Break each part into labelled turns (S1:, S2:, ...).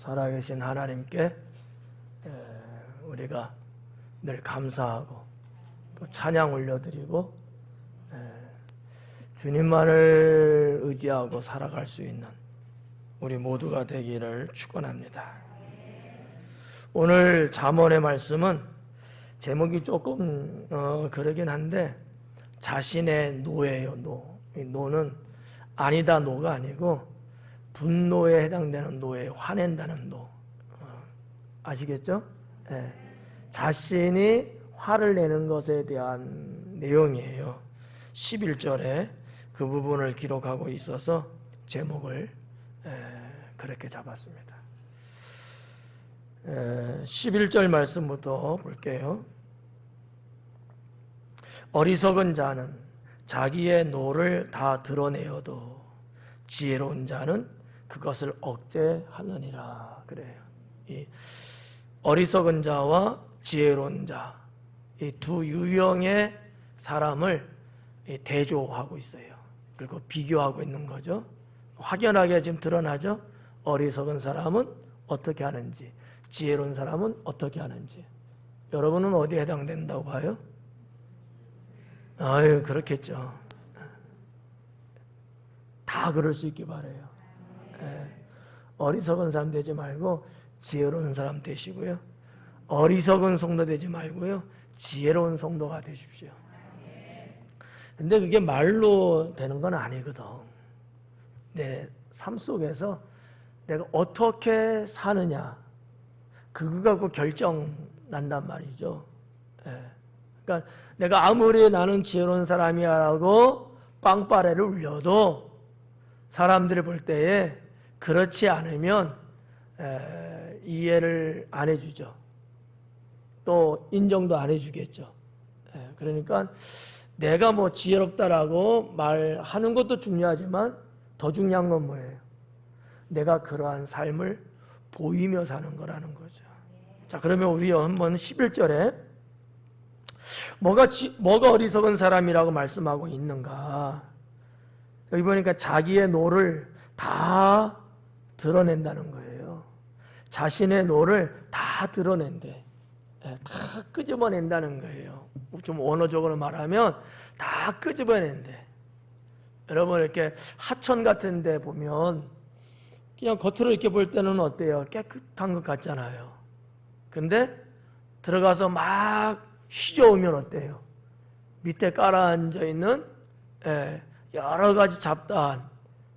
S1: 살아계신 하나님께 우리가 늘 감사하고 또 찬양 올려드리고 주님만을 의지하고 살아갈 수 있는 우리 모두가 되기를 축원합니다. 오늘 잠언의 말씀은 제목이 조금 그러긴 한데 자신의 노예요. 노는 아니다 노가 아니고 분노에 해당되는 노예, 화낸다는 노. 아시겠죠? 네. 자신이 화를 내는 것에 대한 내용이에요. 11절에 그 부분을 기록하고 있어서 제목을 그렇게 잡았습니다. 11절 말씀부터 볼게요. 어리석은 자는 자기의 노를 다 드러내어도 지혜로운 자는 그것을 억제하느니라. 그래요. 이 어리석은 자와 지혜로운 자, 이 두 유형의 사람을 대조하고 있어요. 그리고 비교하고 있는 거죠. 확연하게 지금 드러나죠. 어리석은 사람은 어떻게 하는지, 지혜로운 사람은 어떻게 하는지. 여러분은 어디에 해당된다고 봐요? 아유, 그렇겠죠. 다 그럴 수 있기 바라요. 어리석은 사람 되지 말고 지혜로운 사람 되시고요. 어리석은 성도 되지 말고요. 지혜로운 성도가 되십시오. 근데 그게 말로 되는 건 아니거든. 내 삶 속에서 내가 어떻게 사느냐, 그거 갖고 결정 난단 말이죠. 그러니까 내가 아무리 나는 지혜로운 사람이야라고 빵빠레를 울려도 사람들이 볼 때에 그렇지 않으면 이해를 안 해주죠. 또 인정도 안 해주겠죠. 그러니까 내가 뭐 지혜롭다라고 말하는 것도 중요하지만 더 중요한 건 뭐예요? 내가 그러한 삶을 보이며 사는 거라는 거죠. 자, 그러면 우리 한번 11절에 뭐가 어리석은 사람이라고 말씀하고 있는가? 여기 보니까 자기의 노를 다 드러낸다는 거예요. 자신의 노를 다 드러낸대. 다 끄집어낸다는 거예요. 좀 원어적으로 말하면 다 끄집어낸대. 여러분 이렇게 하천 같은 데 보면 그냥 겉으로 이렇게 볼 때는 어때요? 깨끗한 것 같잖아요. 근데 들어가서 막 휘저으면 어때요? 밑에 깔아앉아 있는 여러 가지 잡다한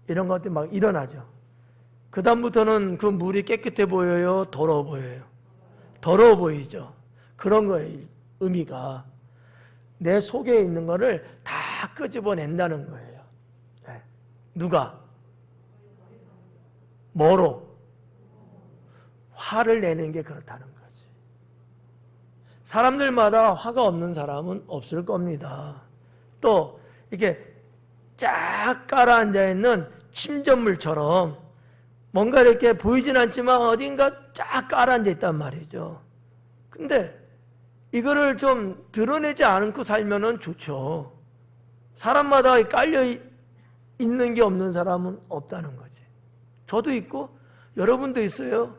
S1: 이런 것들이 막 일어나죠. 그 다음부터는 그 물이 깨끗해 보여요? 더러워 보여요? 더러워 보이죠. 그런 거예요. 의미가 내 속에 있는 거를 다 끄집어낸다는 거예요. 누가? 뭐로? 화를 내는 게 그렇다는 거지. 사람들마다 화가 없는 사람은 없을 겁니다. 또 이렇게 쫙 깔아앉아 있는 침전물처럼 뭔가 이렇게 보이진 않지만 어딘가 쫙 깔아앉아 있단 말이죠. 근데 이거를 좀 드러내지 않고 살면은 좋죠. 사람마다 깔려 있는 게 없는 사람은 없다는 거지. 저도 있고 여러분도 있어요.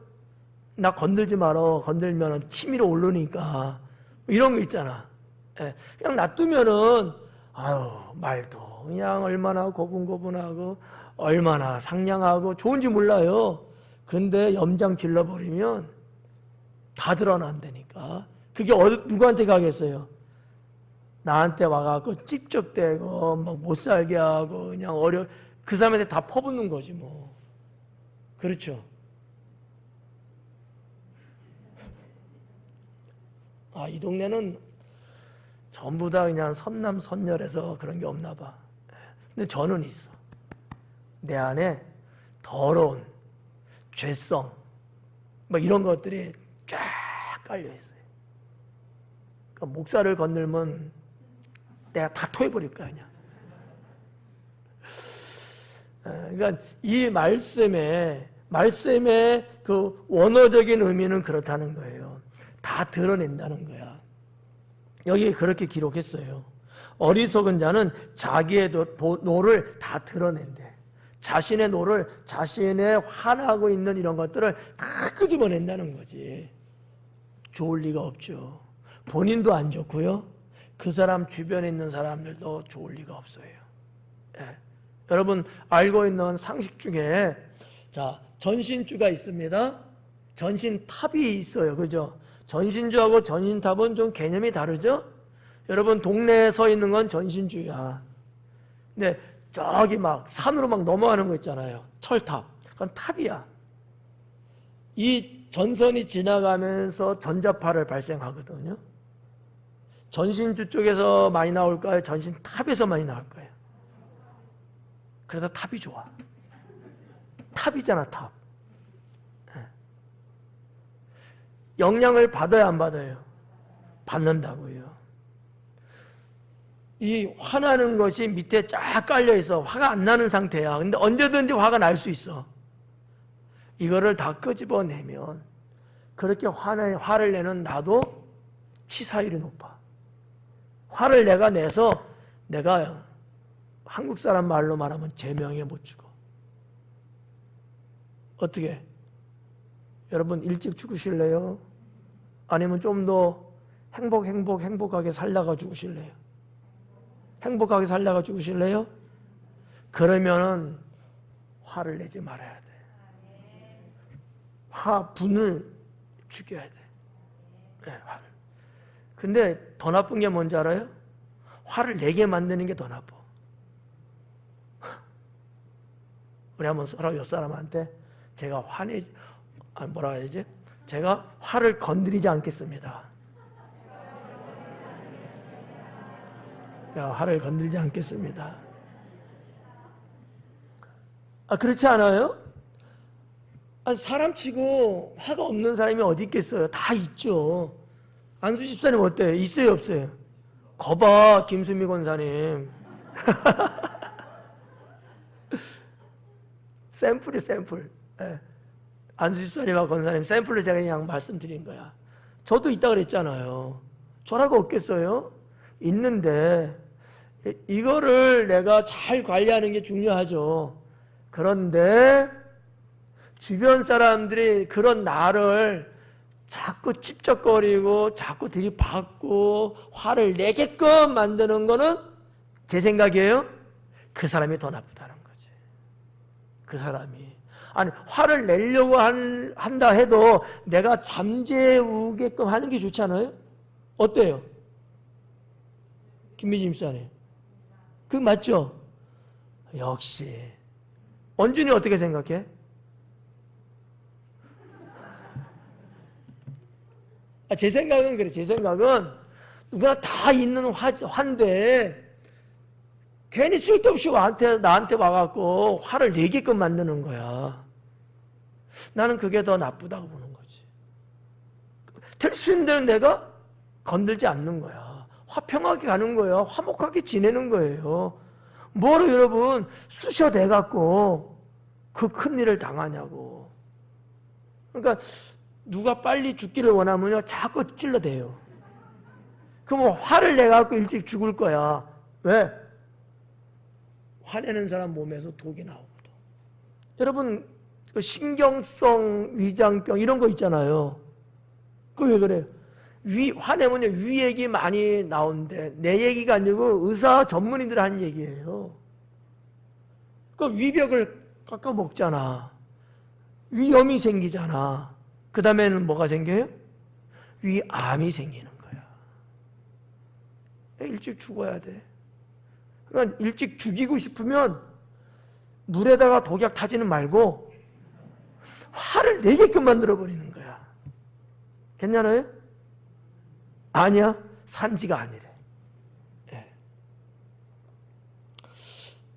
S1: 나 건들지 마라. 건들면 치밀어 오르니까 이런 거 있잖아. 그냥 놔두면은 아유 말도 그냥 얼마나 고분고분하고 얼마나 상냥하고 좋은지 몰라요. 근데 염장 질러버리면 다 드러난다니까. 그게 누구한테 가겠어요? 나한테 와갖고 찝쩍대고 막 못살게 하고 그냥 그 사람한테 다 퍼붓는 거지 뭐. 그렇죠? 이 동네는 전부 다 그냥 선남선녀라서 그런 게 없나 봐. 근데 저는 있어. 내 안에 더러운 죄성 막 이런 것들이 쫙 깔려 있어요. 그러니까 목살을 건들면 내가 다 토해버릴 거야 그냥. 그러니까 이 말씀의 그 원어적인 의미는 그렇다는 거예요. 다 드러낸다는 거야. 여기 그렇게 기록했어요. 어리석은 자는 자기의 노를 다 드러낸대. 자신의 노를, 자신의 화나고 있는 이런 것들을 다 끄집어낸다는 거지. 좋을 리가 없죠. 본인도 안 좋고요. 그 사람 주변에 있는 사람들도 좋을 리가 없어요. 예. 여러분 알고 있는 상식 중에 자, 전신주가 있습니다. 전신탑이 있어요. 그죠? 전신주하고 전신탑은 좀 개념이 다르죠? 여러분 동네에 서 있는 건 전신주야. 근데 저기 막 산으로 막 넘어가는 거 있잖아요. 철탑. 그건 탑이야. 이 전선이 지나가면서 전자파를 발생하거든요. 전신주 쪽에서 많이 나올까요? 전신탑에서 많이 나올까요? 그래서 탑이 좋아. 탑이잖아, 탑. 영향을 받아야 안 받아요? 받는다고요. 이 화나는 것이 밑에 쫙 깔려 있어. 화가 안 나는 상태야. 근데 언제든지 화가 날 수 있어. 이거를 다 끄집어내면 그렇게 화를 내는 나도 치사율이 높아. 화를 내가 내서 내가 한국 사람 말로 말하면 제명에 못 죽어. 어떻게? 여러분 일찍 죽으실래요? 아니면 좀 더 행복하게 살다가 죽으실래요? 행복하게 살다가 죽으실래요? 그러면은 화를 내지 말아야 돼. 분을 죽여야 돼. 네, 화를. 근데 더 나쁜 게 뭔지 알아요? 화를 내게 만드는 게 더 나빠. 우리 한번 서로 옆 사람한테 제가 뭐라 해야지? 제가 화를 건드리지 않겠습니다. 화를 건드리지 않겠습니다. 그렇지 않아요? 사람치고 화가 없는 사람이 어디 있겠어요? 다 있죠. 안수 집사님 어때요? 있어요, 없어요? 거봐, 김수미 권사님. 샘플이 샘플. 네. 안수 집사님과 권사님 샘플을 제가 그냥 말씀드린 거야. 저도 있다 그랬잖아요. 저라고 없겠어요? 있는데 이거를 내가 잘 관리하는 게 중요하죠. 그런데 주변 사람들이 그런 나를 자꾸 찝쩍거리고 자꾸 들이받고 화를 내게끔 만드는 거는 제 생각이에요. 그 사람이 더 나쁘다는 거지. 그 사람이. 아니 화를 내려고 한다 해도 내가 잠재우게끔 하는 게 좋지 않아요? 어때요? 김미진 집사님. 그 맞죠? 역시. 원준이 어떻게 생각해? 제 생각은 그래. 제 생각은 누구나 다 있는 화인데 괜히 쓸데없이 나한테 와갖고 화를 내게끔 만드는 거야. 나는 그게 더 나쁘다고 보는 거지. 될 수 있는 데는 내가 건들지 않는 거야. 화평하게 가는 거예요. 화목하게 지내는 거예요. 뭐로 여러분 쑤셔대갖고 그 큰일을 당하냐고. 그러니까 누가 빨리 죽기를 원하면요 자꾸 찔러대요. 그럼 화를 내갖고 일찍 죽을 거야. 왜? 화내는 사람 몸에서 독이 나오거든. 여러분 신경성 위장병 이런 거 있잖아요. 그거 왜 그래요? 화내면 위 얘기 많이 나오는데 내 얘기가 아니고 의사 전문의들 하는 얘기예요. 그 위벽을 깎아 먹잖아. 위염이 생기잖아. 그 다음에는 뭐가 생겨요? 위암이 생기는 거야. 일찍 죽어야 돼. 그러니까 일찍 죽이고 싶으면 물에다가 독약 타지는 말고 화를 내게끔 만들어버리는 거야. 괜찮아요? 아니야? 산지가 아니래. 예.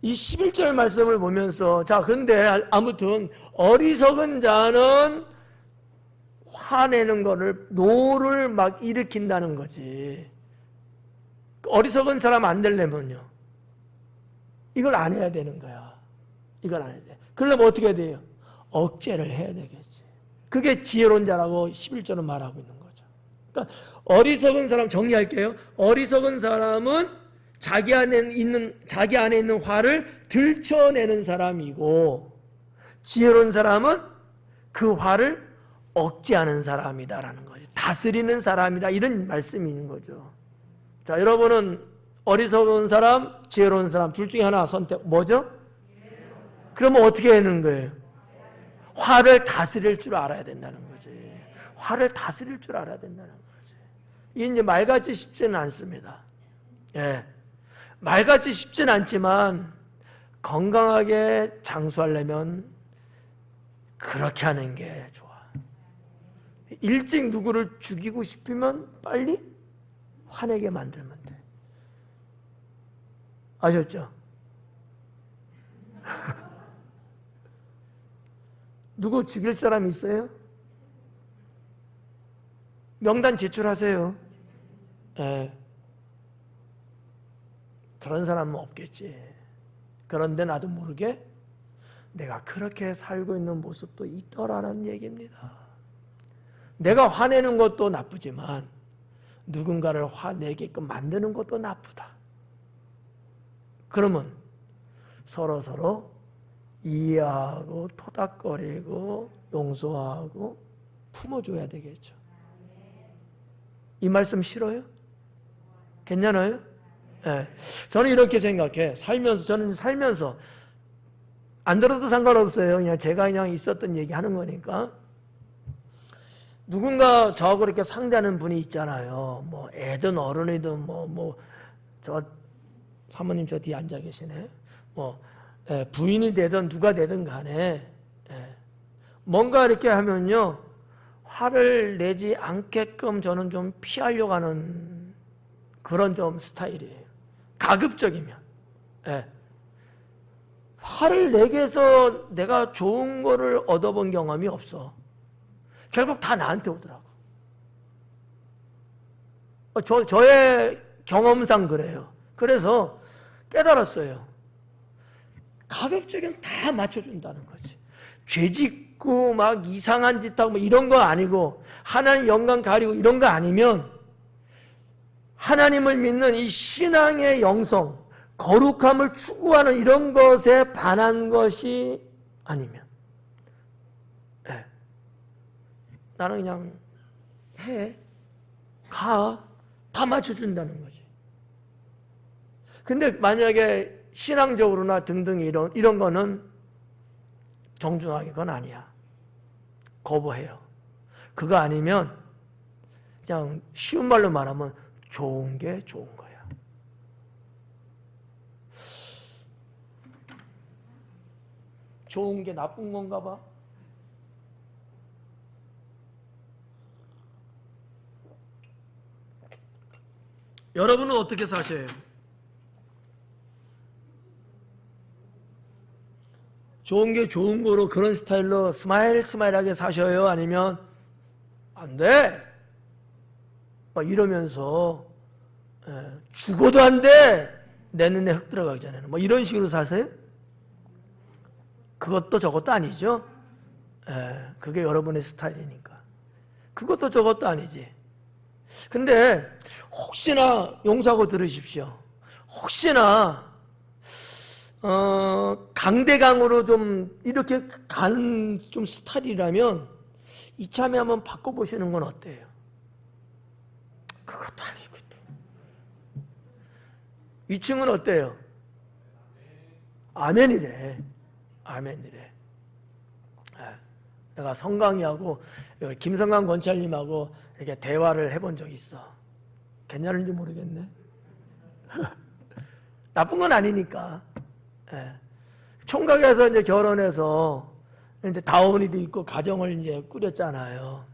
S1: 이 11절 말씀을 보면서 자 근데 아무튼 어리석은 자는 화내는 거를 노를 막 일으킨다는 거지. 어리석은 사람 안 되려면요 이걸 안 해야 되는 거야. 이걸 안 해야 돼. 그러려면 어떻게 해야 돼요? 억제를 해야 되겠지. 그게 지혜로운 자라고 11절은 말하고 있는 거죠. 그러니까 어리석은 사람 정리할게요. 어리석은 사람은 자기 안에 있는 화를 들춰내는 사람이고, 지혜로운 사람은 그 화를 억제하는 사람이다라는 거죠. 다스리는 사람이다, 이런 말씀이 있는 거죠. 자, 여러분은 어리석은 사람, 지혜로운 사람 둘 중에 하나 선택, 뭐죠? 그러면 어떻게 하는 거예요? 화를 다스릴 줄 알아야 된다는 거지. 화를 다스릴 줄 알아야 된다는 거지. 이게 이제 말같이 쉽지는 않습니다. 예. 말같이 쉽지는 않지만 건강하게 장수하려면 그렇게 하는 게 좋아. 일찍 누구를 죽이고 싶으면 빨리 화내게 만들면 돼. 아셨죠? 누구 죽일 사람 있어요? 명단 제출하세요. 예. 그런 사람은 없겠지. 그런데 나도 모르게 내가 그렇게 살고 있는 모습도 있더라는 얘기입니다. 내가 화내는 것도 나쁘지만 누군가를 화내게끔 만드는 것도 나쁘다. 그러면 서로 이해하고 토닥거리고 용서하고 품어줘야 되겠죠. 이 말씀 싫어요? 괜찮아요? 네. 저는 이렇게 생각해. 저는 살면서 안 들어도 상관없어요. 그냥 제가 그냥 있었던 얘기 하는 거니까. 누군가 저하고 이렇게 상대하는 분이 있잖아요. 뭐 애든 어른이든 저 사모님 저 뒤에 앉아 계시네. 부인이 되든 누가 되든 간에 뭔가 이렇게 하면요, 화를 내지 않게끔 저는 좀 피하려고 하는 그런 좀 스타일이에요. 가급적이면. 화를 내게 해서 내가 좋은 거를 얻어본 경험이 없어. 결국 다 나한테 오더라고. 저의 경험상 그래요. 그래서 깨달았어요. 가급적이면 다 맞춰준다는 거지. 죄 짓고 막 이상한 짓 하고 이런 거 아니고, 하나님 영광 가리고 이런 거 아니면, 하나님을 믿는 이 신앙의 영성, 거룩함을 추구하는 이런 것에 반한 것이 아니면, 나는 그냥 다 맞춰준다는 거지. 근데 만약에 신앙적으로나 등등 이런 거는 정중하게 그건 아니야. 거부해요. 그거 아니면 그냥 쉬운 말로 말하면 좋은 게 좋은 거야. 좋은 게 나쁜 건가 봐. 여러분은 어떻게 사셔요? 좋은 게 좋은 거로 그런 스타일로 스마일하게 사셔요? 아니면 안 돼! 막 이러면서 죽어도 안 돼! 내 눈에 흙 들어가기 전에는 뭐 이런 식으로 사세요? 그것도 저것도 아니죠? 그게 여러분의 스타일이니까. 그것도 저것도 아니지. 근데 혹시나 용서하고 들으십시오. 혹시나 강대강으로 좀 이렇게 가는 좀 스타일이라면 이참에 한번 바꿔보시는 건 어때요? 그것도 아니고 또. 위층은 어때요? 아멘이래. 아멘이래. 내가 성강이하고 김성강 권찰님하고 이렇게 대화를 해본 적이 있어. 괜찮은지 모르겠네. 나쁜 건 아니니까. 총각에서 이제 결혼해서 이제 다원이도 있고 가정을 이제 꾸렸잖아요.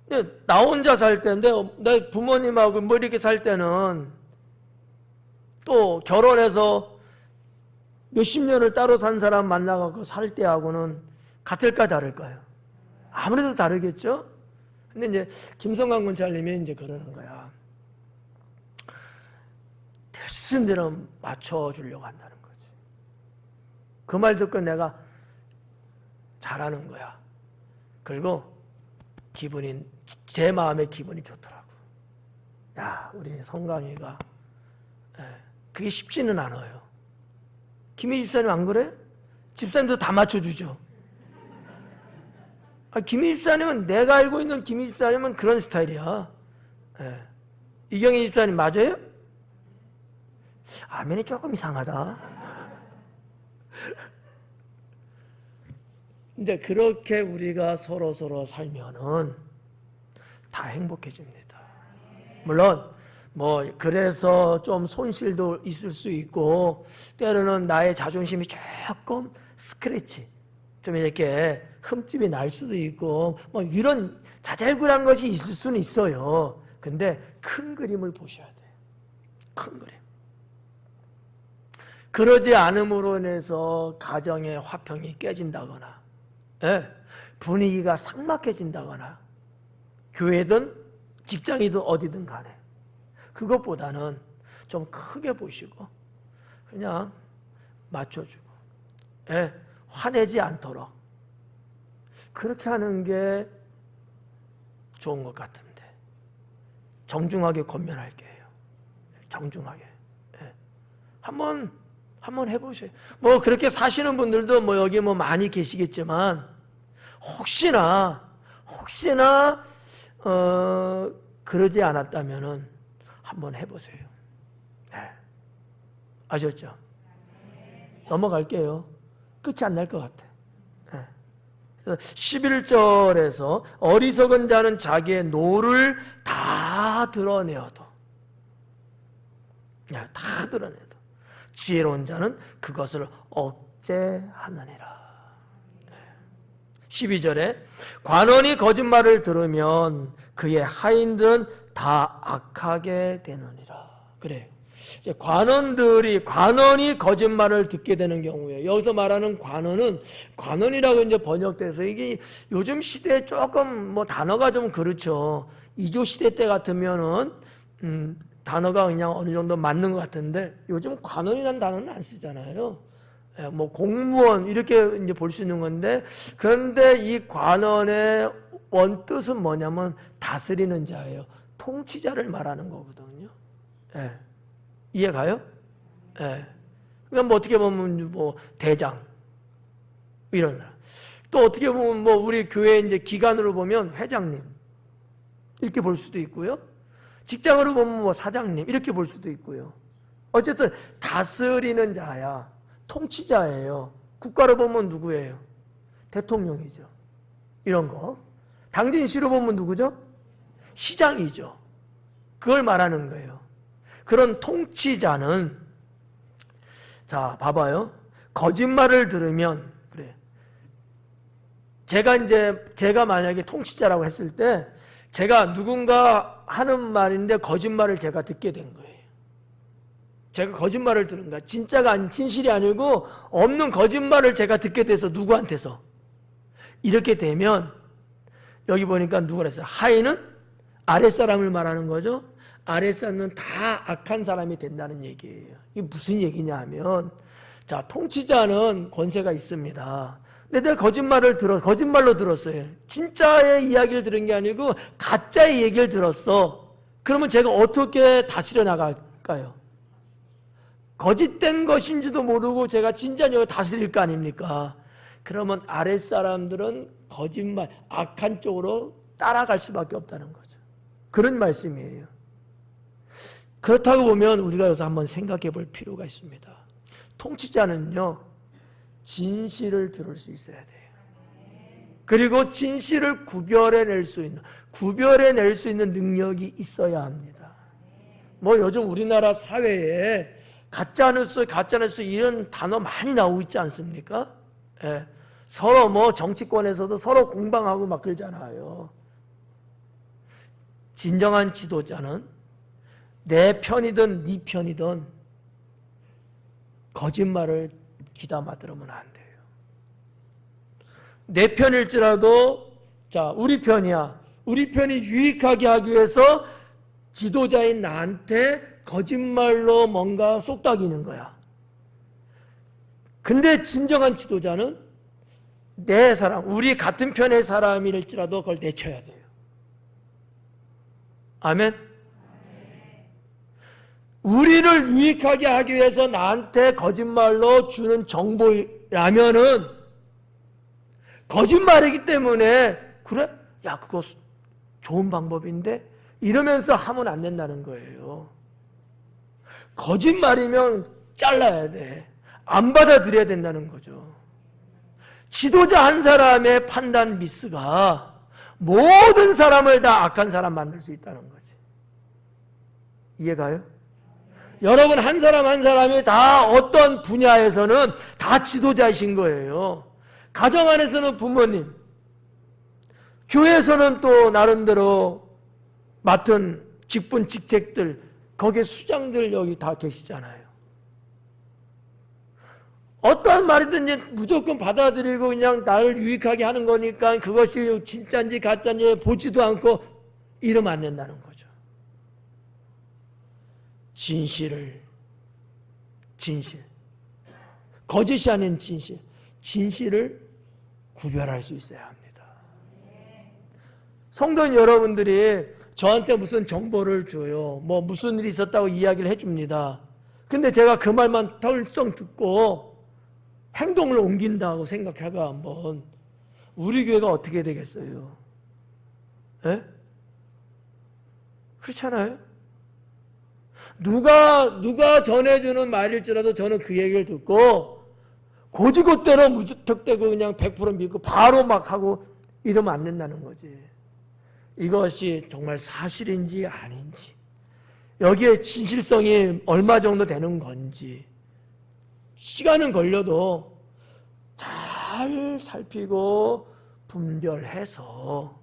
S1: 근데 나 혼자 살 때인데 내 부모님하고 뭐 이렇게 살 때는 또 결혼해서 몇십 년을 따로 산 사람 만나갖고 살 때하고는 같을까 다를까요? 아무래도 다르겠죠? 근데 이제 김성강 군찰님이 이제 그러는 거야. 됐은 대로 맞춰주려고 한다는 거지. 그 말 듣고 내가 잘하는 거야. 그리고 제 마음의 기분이 좋더라고. 야, 우리 성강이가 그게 쉽지는 않아요. 김희 집사님 안 그래? 집사님도 다 맞춰주죠. 김희 집사님은, 내가 알고 있는 김희 집사님은 그런 스타일이야. 이경희 집사님 맞아요? 아멘이 조금 이상하다. 근데 그렇게 우리가 서로 살면은 다 행복해집니다. 물론 그래서 좀 손실도 있을 수 있고, 때로는 나의 자존심이 조금 스크래치, 좀 이렇게 흠집이 날 수도 있고, 이런 자잘구레한 것이 있을 수는 있어요. 근데 큰 그림을 보셔야 돼요. 큰 그림. 그러지 않음으로 인해서 가정의 화평이 깨진다거나, 분위기가 삭막해진다거나, 교회든 직장이든 어디든 간에, 그것보다는 좀 크게 보시고 그냥 맞춰주고, 화내지 않도록 그렇게 하는 게 좋은 것 같은데, 정중하게 권면할게요. 정중하게. 한번 해보세요. 그렇게 사시는 분들도 여기 많이 계시겠지만, 혹시나 그러지 않았다면은 한번 해보세요. 아셨죠? 넘어갈게요. 끝이 안 날 것 같아. 11절에서 어리석은 자는 자기의 노를 다 드러내어도, 지혜로운 자는 그것을 억제하느니라. 12절에 관원이 거짓말을 들으면 그의 하인들은 다 악하게 되느니라. 그래요. 관원이 거짓말을 듣게 되는 경우에, 여기서 말하는 관원이라고 이제 번역돼서, 이게 요즘 시대에 조금 단어가 좀 그렇죠. 이조 시대 때 같으면은 단어가 그냥 어느 정도 맞는 것 같은데, 요즘 관원이라는 단어는 안 쓰잖아요. 공무원 이렇게 이제 볼 수 있는 건데, 그런데 이 관원의 원뜻은 뭐냐면 다스리는 자예요. 통치자를 말하는 거거든요. 이해가요? 그러니까 어떻게 보면 대장 이런 사람. 또 어떻게 보면 우리 교회 이제 기관으로 보면 회장님 이렇게 볼 수도 있고요. 직장으로 보면 사장님 이렇게 볼 수도 있고요. 어쨌든 다스리는 자야, 통치자예요. 국가로 보면 누구예요? 대통령이죠. 이런 거. 당진시로 보면 누구죠? 시장이죠. 그걸 말하는 거예요. 그런 통치자는, 자, 봐봐요. 거짓말을 들으면, 그래. 제가 만약에 통치자라고 했을 때, 제가 누군가 하는 말인데 거짓말을 제가 듣게 된 거예요. 제가 거짓말을 들은 거야. 진실이 아니고 없는 거짓말을 제가 듣게 돼서, 누구한테서. 이렇게 되면, 여기 보니까 누가 그랬어요? 하인은 아랫사람을 말하는 거죠. 아랫사람은 다 악한 사람이 된다는 얘기예요. 이게 무슨 얘기냐 하면, 자, 통치자는 권세가 있습니다. 근데 내가 거짓말로 들었어요. 진짜의 이야기를 들은 게 아니고 가짜의 얘기를 들었어. 그러면 제가 어떻게 다스려 나갈까요? 거짓된 것인지도 모르고 제가 진짜냐고 다스릴 거 아닙니까? 그러면 아랫사람들은 거짓말, 악한 쪽으로 따라갈 수밖에 없다는 거죠. 그런 말씀이에요. 그렇다고 보면 우리가 여기서 한번 생각해 볼 필요가 있습니다. 통치자는요, 진실을 들을 수 있어야 돼요. 그리고 진실을 구별해낼 수 있는 능력이 있어야 합니다. 요즘 우리나라 사회에 가짜뉴스 이런 단어 많이 나오고 있지 않습니까? 서로 정치권에서도 서로 공방하고 막 그러잖아요. 진정한 지도자는 내 편이든 네 편이든 거짓말을 귀담아 들으면 안 돼요. 내 편일지라도, 자, 우리 편이야. 우리 편이 유익하게 하기 위해서 지도자인 나한테 거짓말로 뭔가 쏙닥이는 거야. 근데 진정한 지도자는 내 사람, 우리 같은 편의 사람일지라도 그걸 내쳐야 돼요. 아멘? 우리를 유익하게 하기 위해서 나한테 거짓말로 주는 정보라면은 거짓말이기 때문에 그래? 야, 그거 좋은 방법인데? 이러면서 하면 안 된다는 거예요. 거짓말이면 잘라야 돼. 안 받아들여야 된다는 거죠. 지도자 한 사람의 판단 미스가 모든 사람을 다 악한 사람 만들 수 있다는 거지. 이해가요? 여러분 한 사람 한 사람이 다 어떤 분야에서는 다 지도자이신 거예요. 가정 안에서는 부모님, 교회에서는 또 나름대로 맡은 직분 직책들, 거기에 수장들 여기 다 계시잖아요. 어떠한 말이든지 무조건 받아들이고 그냥 나를 유익하게 하는 거니까 그것이 진짜인지 가짜인지 보지도 않고 이러면 안 된다는 거죠. 진실, 거짓이 아닌 진실을 구별할 수 있어야 합니다. 성도인 여러분들이 저한테 무슨 정보를 줘요. 뭐 무슨 일이 있었다고 이야기를 해줍니다. 근데 제가 그 말만 덜썩 듣고 행동을 옮긴다고 생각해봐 한번. 우리 교회가 어떻게 되겠어요? 에? 그렇잖아요? 누가 전해주는 말일지라도 저는 그 얘기를 듣고 고지고대로 무턱대고 그냥 100% 믿고 바로 막 하고 이러면 안 된다는 거지. 이것이 정말 사실인지 아닌지, 여기에 진실성이 얼마 정도 되는 건지 시간은 걸려도 잘 살피고 분별해서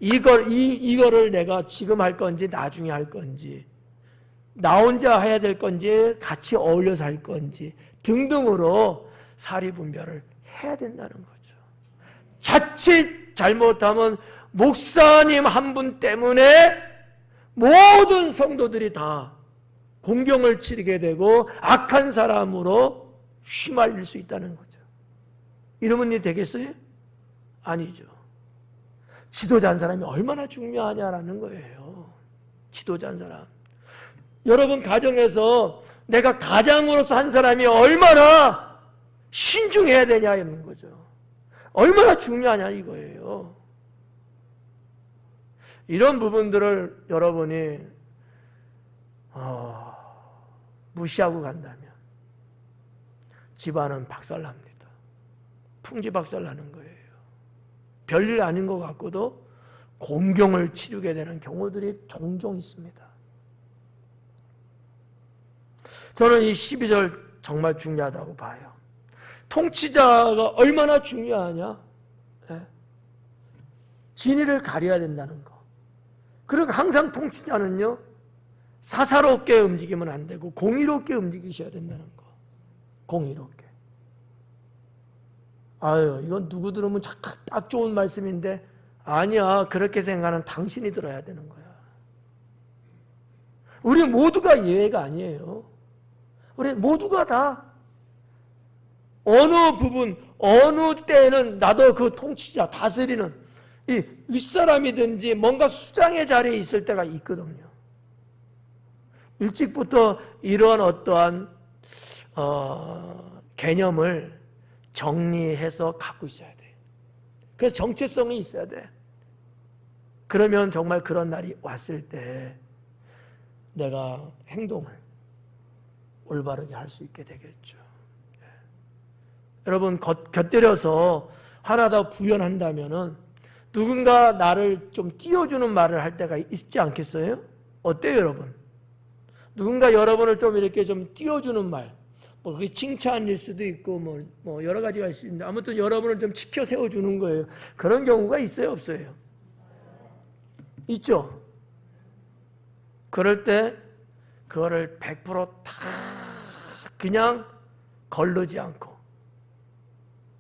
S1: 이거를 내가 지금 할 건지 나중에 할 건지, 나 혼자 해야 될 건지 같이 어울려서 할 건지 등등으로 사리 분별을 해야 된다는 거죠. 자칫 잘못하면 목사님 한 분 때문에 모든 성도들이 다 공경을 치르게 되고 악한 사람으로 휘말릴 수 있다는 거죠. 이러면 일 되겠어요? 아니죠. 지도자 한 사람이 얼마나 중요하냐라는 거예요. 지도자 한 사람. 여러분 가정에서 내가 가장으로서 한 사람이 얼마나 신중해야 되냐 이런 거죠. 얼마나 중요하냐 이거예요. 이런 부분들을 여러분이 무시하고 간다면 집안은 박살납니다. 풍지박살나는 거예요. 별일 아닌 것 같고도 공경을 치르게 되는 경우들이 종종 있습니다. 저는 이 12절 정말 중요하다고 봐요. 통치자가 얼마나 중요하냐? 네? 진위를 가려야 된다는 거. 그리고 항상 통치자는요, 사사롭게 움직이면 안 되고 공의롭게 움직이셔야 된다는 거. 공의롭게. 아유, 이건 누구 들으면 딱 좋은 말씀인데 아니야, 그렇게 생각하는 당신이 들어야 되는 거야. 우리 모두가 예외가 아니에요. 우리 모두가 다 어느 부분, 어느 때에는 나도 그 통치자, 다스리는 이 윗사람이든지 뭔가 수장의 자리에 있을 때가 있거든요. 일찍부터 이러한 어떠한 개념을 정리해서 갖고 있어야 돼. 그래서 정체성이 있어야 돼. 그러면 정말 그런 날이 왔을 때 내가 행동을 올바르게 할 수 있게 되겠죠. 예. 여러분 곁들여서 하나 더 부연한다면은 누군가 나를 좀 띄워주는 말을 할 때가 있지 않겠어요? 어때요, 여러분? 누군가 여러분을 좀 이렇게 좀 띄워주는 말, 뭐 그게 칭찬일 수도 있고 뭐 여러 가지가 있을 수 있는데 아무튼 여러분을 좀 치켜 세워주는 거예요. 그런 경우가 있어요, 없어요? 있죠? 그럴 때 그거를 100%다 그냥 거르지 않고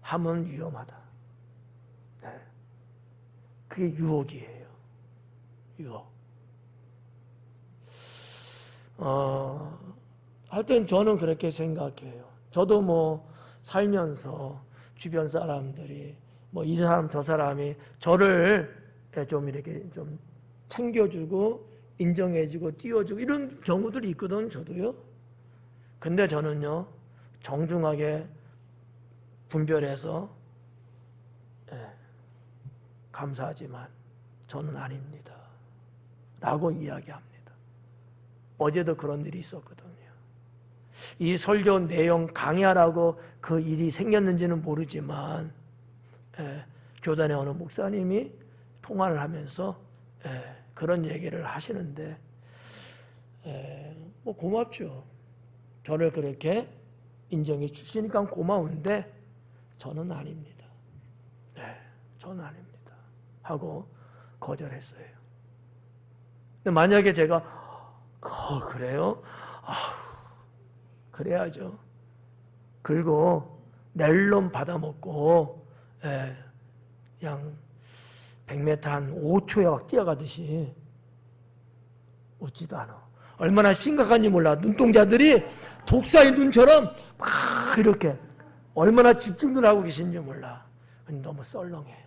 S1: 하면 위험하다. 네. 그게 유혹이에요. 유혹. 하여튼 저는 그렇게 생각해요. 저도 뭐 살면서 주변 사람들이 뭐 이 사람 저 사람이 저를 좀 이렇게 좀 챙겨주고 인정해주고 띄워주고 이런 경우들이 있거든, 저도요. 근데 저는요, 정중하게 분별해서 감사하지만 저는 아닙니다 라고 이야기합니다. 어제도 그런 일이 있었거든요. 이 설교 내용 강의하라고 그 일이 생겼는지는 모르지만 교단의 어느 목사님이 통화를 하면서 그런 얘기를 하시는데 뭐 고맙죠. 저를 그렇게 인정해 주시니까 고마운데 저는 아닙니다. 저는 아닙니다 하고 거절했어요. 근데 만약에 제가 그래요? 그래야죠. 그리고 낼 놈 받아먹고 그냥 100m 한 5초에 막 뛰어가듯이 웃지도 않아. 얼마나 심각한지 몰라. 눈동자들이 독사의 눈처럼 막 이렇게 얼마나 집중을 하고 계신지 몰라. 너무 썰렁해.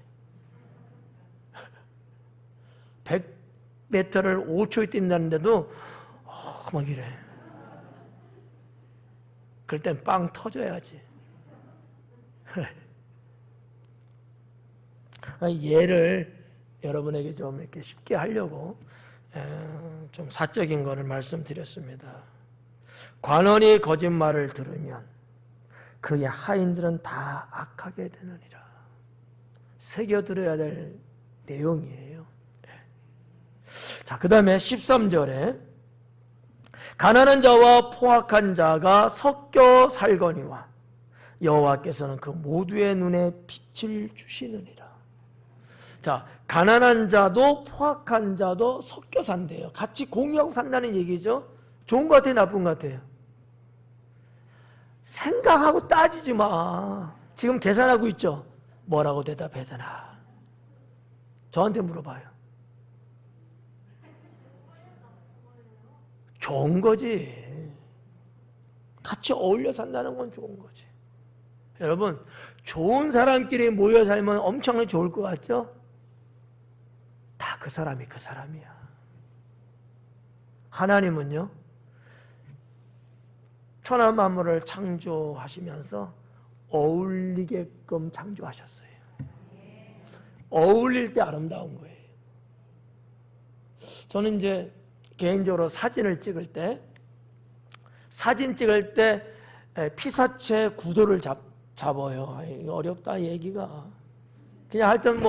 S1: 100m를 5초에 뛴다는데도 막 이래. 그럴 땐 빵 터져야지. 예를 여러분에게 좀 이렇게 쉽게 하려고 좀 사적인 거를 말씀드렸습니다. 관원이 거짓말을 들으면 그의 하인들은 다 악하게 되느니라. 새겨들어야 될 내용이에요. 자, 그 다음에 13절에 가난한 자와 포악한 자가 섞여 살거니와 여호와께서는 그 모두의 눈에 빛을 주시느니라. 자, 가난한 자도 포악한 자도 섞여 산대요. 같이 공유하고 산다는 얘기죠. 좋은 것 같아요, 나쁜 것 같아요? 생각하고 따지지 마. 지금 계산하고 있죠? 뭐라고 대답해야 되나? 저한테 물어봐요. 좋은 거지. 같이 어울려 산다는 건 좋은 거지. 여러분, 좋은 사람끼리 모여 살면 엄청나게 좋을 것 같죠? 다 그 사람이 그 사람이야. 하나님은요, 천하 만물을 창조하시면서 어울리게끔 창조하셨어요. 어울릴 때 아름다운 거예요. 저는 이제 개인적으로 사진을 찍을 때 피사체 구도를 잡아요. 이거 어렵다, 얘기가. 그냥 하여튼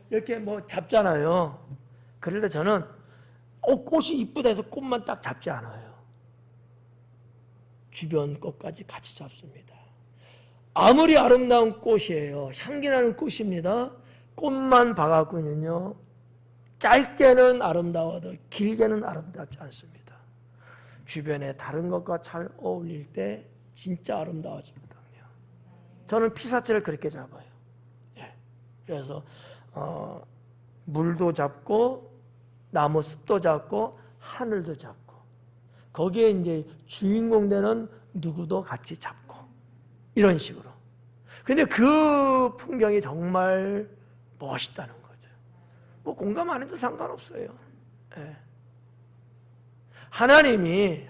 S1: 이렇게 잡잖아요. 그럴 때 저는 꽃이 이쁘다 해서 꽃만 딱 잡지 않아요. 주변 꽃까지 같이 잡습니다. 아무리 아름다운 꽃이에요. 향기나는 꽃입니다. 꽃만 봐갖고는요, 짧게는 아름다워도 길게는 아름답지 않습니다. 주변에 다른 것과 잘 어울릴 때 진짜 아름다워지거든요. 저는 피사체를 그렇게 잡아요. 그래서 물도 잡고 나무 숲도 잡고 하늘도 잡고 거기에 이제 주인공 되는 누구도 같이 잡고 이런 식으로. 근데 그 풍경이 정말 멋있다는 거죠. 뭐 공감 안 해도 상관없어요. 하나님이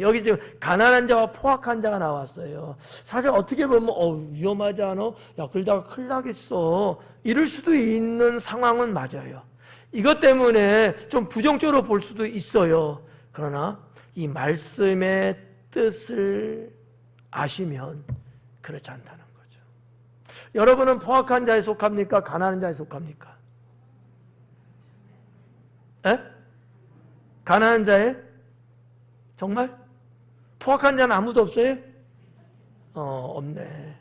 S1: 여기 지금 가난한 자와 포악한 자가 나왔어요. 사실 어떻게 보면 위험하지 않아? 야, 그러다가 큰일 나겠어. 이럴 수도 있는 상황은 맞아요. 이것 때문에 좀 부정적으로 볼 수도 있어요. 그러나 이 말씀의 뜻을 아시면 그렇지 않다는 거죠. 여러분은 포악한 자에 속합니까? 가난한 자에 속합니까? 가난한 자에? 정말? 포악한 자는 아무도 없어요? 없네.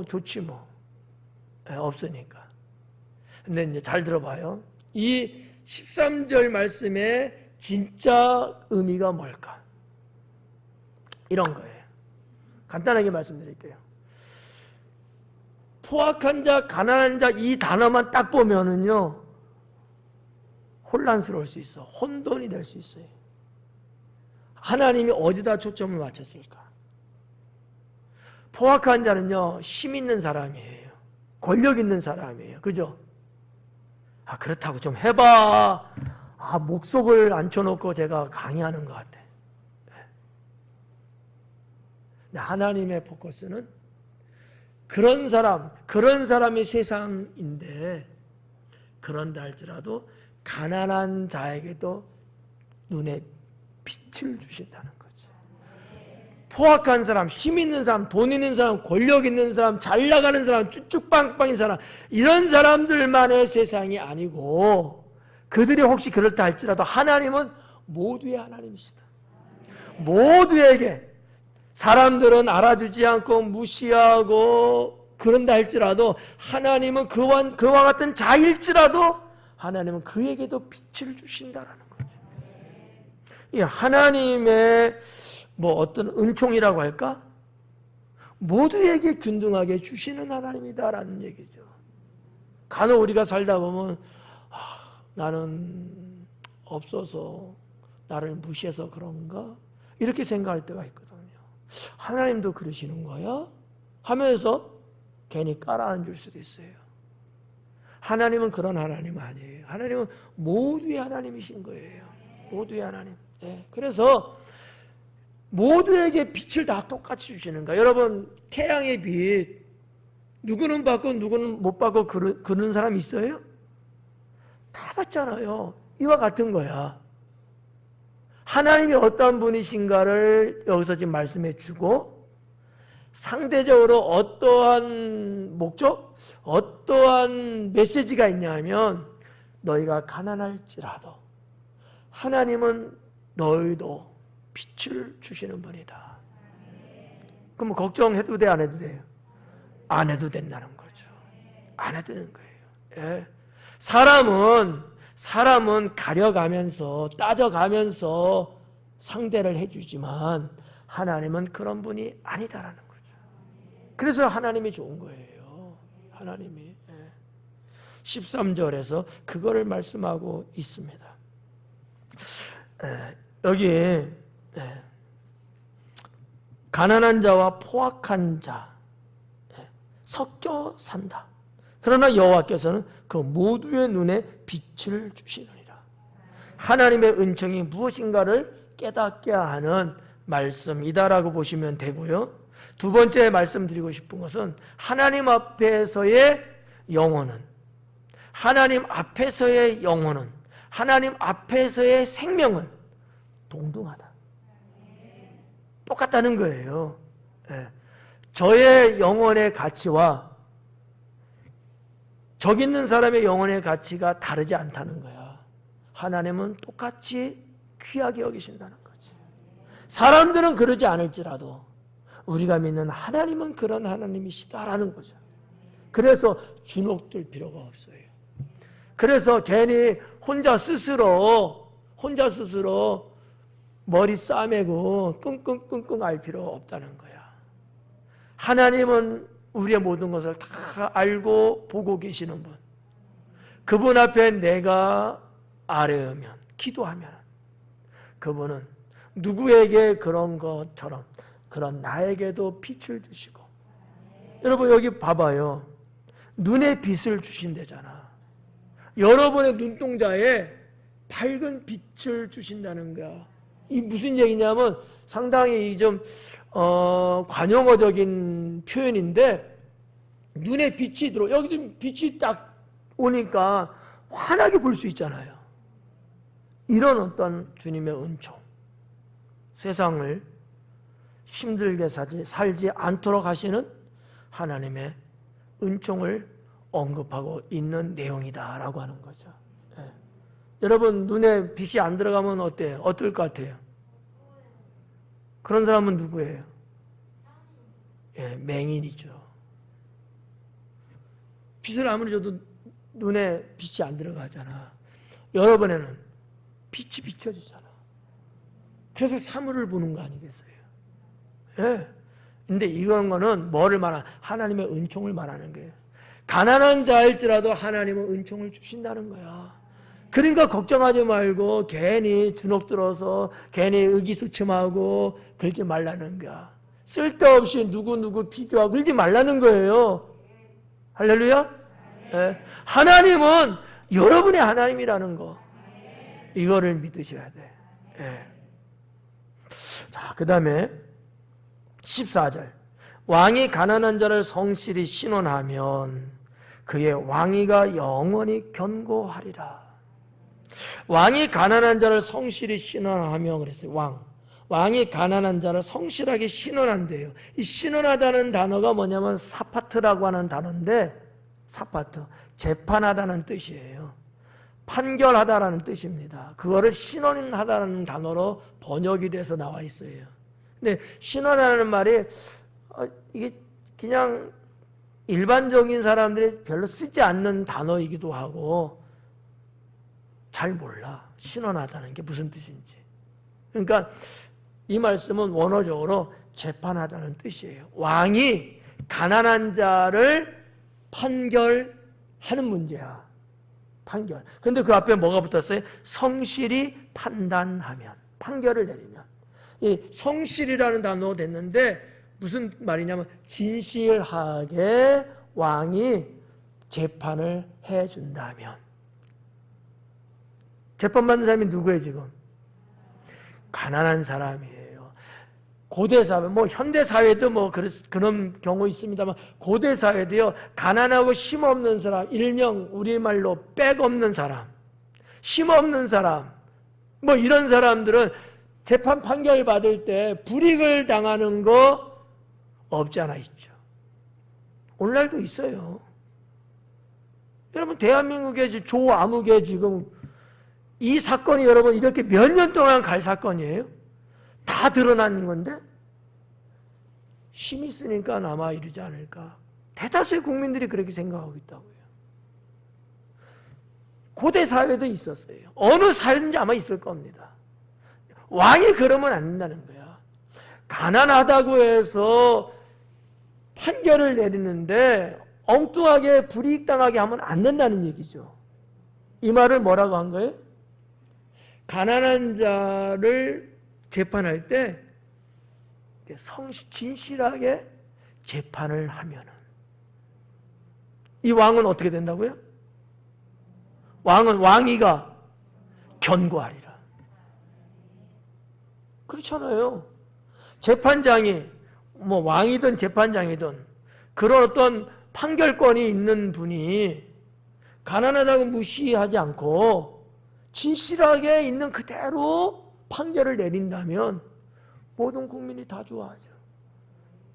S1: 좋지 뭐. 없으니까. 근데 이제 잘 들어봐요. 이 13절 말씀의 진짜 의미가 뭘까? 이런 거예요. 간단하게 말씀드릴게요. 포악한 자, 가난한 자 이 단어만 딱 보면은요, 혼란스러울 수 있어. 혼돈이 될 수 있어요. 하나님이 어디다 초점을 맞췄을까? 포악한 자는요, 힘 있는 사람이에요. 권력 있는 사람이에요. 그죠? 그렇다고 좀 해봐. 목속을 앉혀놓고 제가 강의하는 것 같아. 하나님의 포커스는 그런 사람이 세상인데, 그런다 할지라도 가난한 자에게도 눈에 빛을 주신다는 거지. 포악한 사람, 힘 있는 사람, 돈 있는 사람, 권력 있는 사람, 잘 나가는 사람, 쭉쭉빵빵인 사람, 이런 사람들만의 세상이 아니고, 그들이 혹시 그렇다 할지라도 하나님은 모두의 하나님이시다. 모두에게, 사람들은 알아주지 않고 무시하고 그런다 할지라도 하나님은 그와 같은 자일지라도 하나님은 그에게도 빛을 주신다라는 거죠. 이 하나님의 어떤 은총이라고 할까? 모두에게 균등하게 주시는 하나님이다라는 얘기죠. 간혹 우리가 살다 보면 나는 없어서 나를 무시해서 그런가? 이렇게 생각할 때가 있거든요. 하나님도 그러시는 거야? 하면서 괜히 깔아앉을 수도 있어요. 하나님은 그런 하나님 아니에요. 하나님은 모두의 하나님이신 거예요. 모두의 하나님. 그래서 모두에게 빛을 다 똑같이 주시는 거야. 여러분, 태양의 빛 누구는 받고 누구는 못 받고 그런 사람이 있어요? 다 받잖아요. 이와 같은 거야. 하나님이 어떤 분이신가를 여기서 지금 말씀해 주고, 상대적으로 어떠한 목적, 어떠한 메시지가 있냐 하면, 너희가 가난할지라도 하나님은 너희도 빛을 주시는 분이다. 그럼 걱정해도 돼, 안 해도 돼요? 안 해도 된다는 거죠. 안 해도 되는 거예요. 사람은 가려가면서 따져가면서 상대를 해주지만 하나님은 그런 분이 아니다라는 거죠. 그래서 하나님이 좋은 거예요. 하나님이 13절에서 그거를 말씀하고 있습니다. 여기 가난한 자와 포악한 자 섞여 산다. 그러나 여호와께서는 그 모두의 눈에 빛을 주시느니라. 하나님의 은총이 무엇인가를 깨닫게 하는 말씀이다라고 보시면 되고요. 두 번째 말씀드리고 싶은 것은 하나님 앞에서의 영혼은, 하나님 앞에서의 생명은 동등하다. 똑같다는 거예요. 저의 영혼의 가치와 저기 있는 사람의 영혼의 가치가 다르지 않다는 거야. 하나님은 똑같이 귀하게 여기신다는 거지. 사람들은 그러지 않을지라도 우리가 믿는 하나님은 그런 하나님이시다라는 거죠. 그래서 주눅들 필요가 없어요. 그래서 괜히 혼자 스스로 머리 싸매고 끙끙끙끙 알 필요 없다는 거야. 하나님은 우리의 모든 것을 다 알고 보고 계시는 분. 그분 앞에 내가 아뢰으면, 기도하면 그분은 누구에게 그런 것처럼 그런 나에게도 빛을 주시고, 여러분 여기 봐봐요. 눈에 빛을 주신대잖아. 여러분의 눈동자에 밝은 빛을 주신다는 거야. 이 무슨 얘기냐면 상당히 좀 관용어적인 표현인데, 눈에 빛이 들어, 여기 좀 빛이 딱 오니까 환하게 볼 수 있잖아요. 이런 어떤 주님의 은총, 세상을 힘들게 살지 않도록 하시는 하나님의 은총을 언급하고 있는 내용이다라고 하는 거죠. 여러분 눈에 빛이 안 들어가면 어때요? 어떨 것 같아요? 그런 사람은 누구예요? 맹인이죠. 빛을 아무리 줘도 눈에 빛이 안 들어가잖아. 여러분에는 빛이 비춰지잖아. 그래서 사물을 보는 거 아니겠어요? 근데 이런 거는 뭐를 말하는, 하나님의 은총을 말하는 거예요. 가난한 자일지라도 하나님은 은총을 주신다는 거야. 그러니까 걱정하지 말고 괜히 주눅 들어서 괜히 의기소침하고 그러지 말라는 거야. 쓸데없이 누구 비교하고 그러지 말라는 거예요. 할렐루야? 하나님은 여러분의 하나님이라는 거, 이거를 믿으셔야 돼. 예. 자, 그 다음에 14절. 왕이 가난한 자를 성실히 신원하면 그의 왕위가 영원히 견고하리라. 왕이 가난한 자를 성실히 신원하며 그랬어요. 왕이 가난한 자를 성실하게 신원한대요. 이 신원하다는 단어가 뭐냐면 사파트라고 하는 단어인데, 사파트, 재판하다는 뜻이에요. 판결하다라는 뜻입니다. 그거를 신원하다라는 단어로 번역이 돼서 나와 있어요. 근데 신원하는 말이 이게 그냥 일반적인 사람들이 별로 쓰지 않는 단어이기도 하고 잘 몰라. 신원하다는 게 무슨 뜻인지. 그러니까 이 말씀은 원어적으로 재판하다는 뜻이에요. 왕이 가난한 자를 판결하는 문제야. 판결. 근데 그 앞에 뭐가 붙었어요? 성실히 판단하면, 판결을 내리면. 이 성실이라는 단어가 됐는데 무슨 말이냐면 진실하게 왕이 재판을 해준다면. 재판받는 사람이 누구예요 지금? 가난한 사람이에요. 고대사회, 뭐 현대사회도 뭐 그런 경우 있습니다만 고대사회도요, 가난하고 힘없는 사람, 일명 우리말로 백 없는 사람, 힘없는 사람, 뭐 이런 사람들은 재판 판결 받을 때 불이익을 당하는 거 없지 않아 있죠. 오늘날도 있어요. 여러분 대한민국의 조아무개 지금 이 사건이 여러분 이렇게 몇 년 동안 갈 사건이에요? 다 드러나는 건데 힘이 있으니까 아마 이러지 않을까. 대다수의 국민들이 그렇게 생각하고 있다고요. 고대 사회도 있었어요. 어느 사회든지 아마 있을 겁니다. 왕이 그러면 안 된다는 거야. 가난하다고 해서 판결을 내리는데 엉뚱하게 불이익당하게 하면 안 된다는 얘기죠. 이 말을 뭐라고 한 거예요? 가난한 자를 재판할 때 진실하게 재판을 하면은 이 왕은 어떻게 된다고요? 왕위가 견고하리라. 그렇잖아요. 재판장이 뭐 왕이든 재판장이든 그런 어떤 판결권이 있는 분이 가난하다고 무시하지 않고 진실하게 있는 그대로 판결을 내린다면 모든 국민이 다 좋아하죠.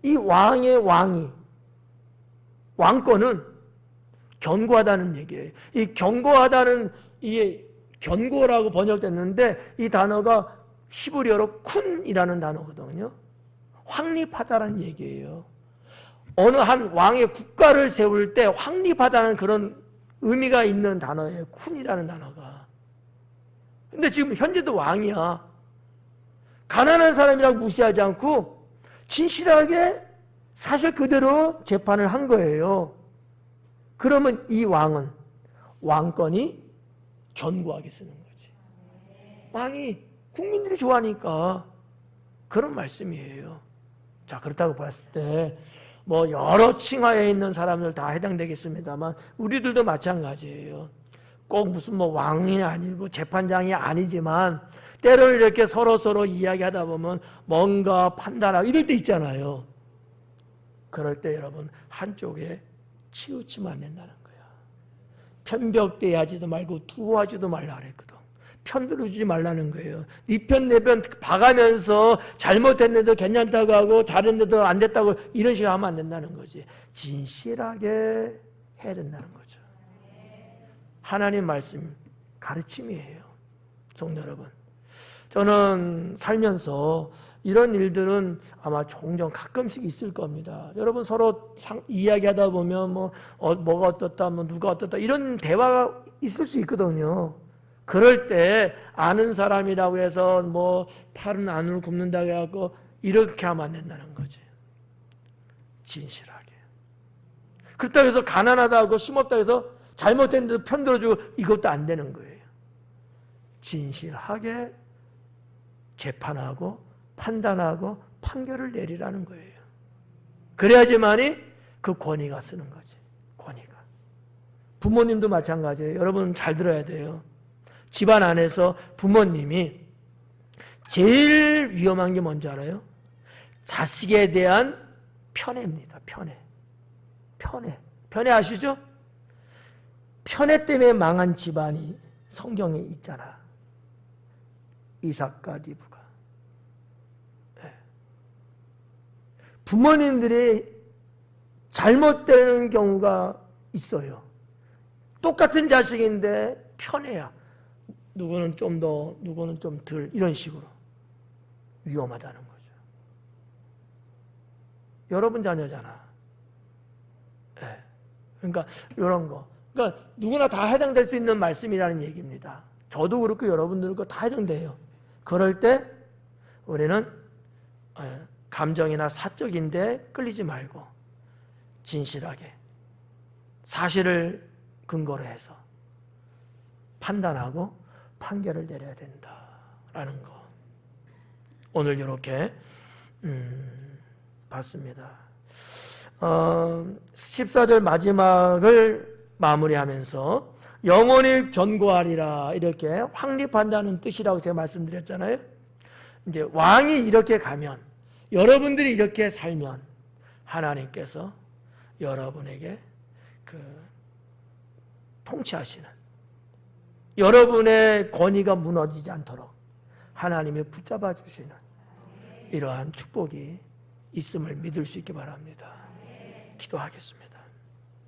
S1: 이 왕의 왕권은 견고하다는 얘기예요. 이 견고하다는 이게 견고라고 번역됐는데 이 단어가 히브리어로 쿤이라는 단어거든요. 확립하다는 얘기예요. 어느 한 왕의 국가를 세울 때 확립하다는 그런 의미가 있는 단어예요. 쿤이라는 단어가. 근데 지금 현재도 왕이야. 가난한 사람이라고 무시하지 않고 진실하게 사실 그대로 재판을 한 거예요. 그러면 이 왕은 왕권이 견고하게 쓰는 거지. 왕이 국민들이 좋아하니까 그런 말씀이에요. 자, 그렇다고 봤을 때 뭐 여러 층하에 있는 사람들 다 해당되겠습니다만 우리들도 마찬가지예요. 꼭 무슨 뭐 왕이 아니고 재판장이 아니지만 때로는 이렇게 서로 이야기하다 보면 뭔가 판단하고 이럴 때 있잖아요. 그럴 때 여러분 한쪽에 치우치면 안 된다는 거야. 편벽대하지도 말고 두어하지도 말라 그랬거든. 편들어주지 말라는 거예요. 네 편 내 편 봐가면서 잘못했는데도 괜찮다고 하고 잘했는데도 안 됐다고 이런 식으로 하면 안 된다는 거지. 진실하게 해야 된다는 거죠. 하나님 말씀 가르침이에요. 성도 여러분, 저는 살면서 이런 일들은 아마 종종 가끔씩 있을 겁니다. 여러분 서로 이야기하다 보면 뭐가 어떻다, 뭐 누가 어떻다 이런 대화가 있을 수 있거든요. 그럴 때 아는 사람이라고 해서 뭐 팔은 안으로 굽는다고 해갖고 이렇게 하면 안 된다는 거지. 진실하게. 그렇다고 해서 가난하다고 심없다고 해서 잘못했는데도 편들어주고 이것도 안 되는 거예요. 진실하게 재판하고 판단하고 판결을 내리라는 거예요. 그래야지만이 그 권위가 쓰는 거지. 권위가. 부모님도 마찬가지예요. 여러분 잘 들어야 돼요. 집안 안에서 부모님이 제일 위험한 게 뭔지 알아요? 자식에 대한 편애입니다. 편애 아시죠? 편애 때문에 망한 집안이 성경에 있잖아. 이삭과 리브가. 부모님들이 잘못되는 경우가 있어요. 똑같은 자식인데 편애야. 누구는 좀 더, 누구는 좀 덜, 이런 식으로. 위험하다는 거죠. 여러분 자녀잖아. 그러니까 이런 거. 그러니까 누구나 다 해당될 수 있는 말씀이라는 얘기입니다. 저도 그렇고 여러분들도 그렇고 다 해당돼요. 그럴 때 우리는 감정이나 사적인데 끌리지 말고 진실하게 사실을 근거로 해서 판단하고 판결을 내려야 된다라는 거. 오늘 이렇게 봤습니다. 14절 마지막을 마무리하면서 영원히 견고하리라 이렇게 확립한다는 뜻이라고 제가 말씀드렸잖아요. 이제 왕이 이렇게 가면, 여러분들이 이렇게 살면 하나님께서 여러분에게 통치하시는, 여러분의 권위가 무너지지 않도록 하나님이 붙잡아 주시는 이러한 축복이 있음을 믿을 수 있기 바랍니다. 기도하겠습니다.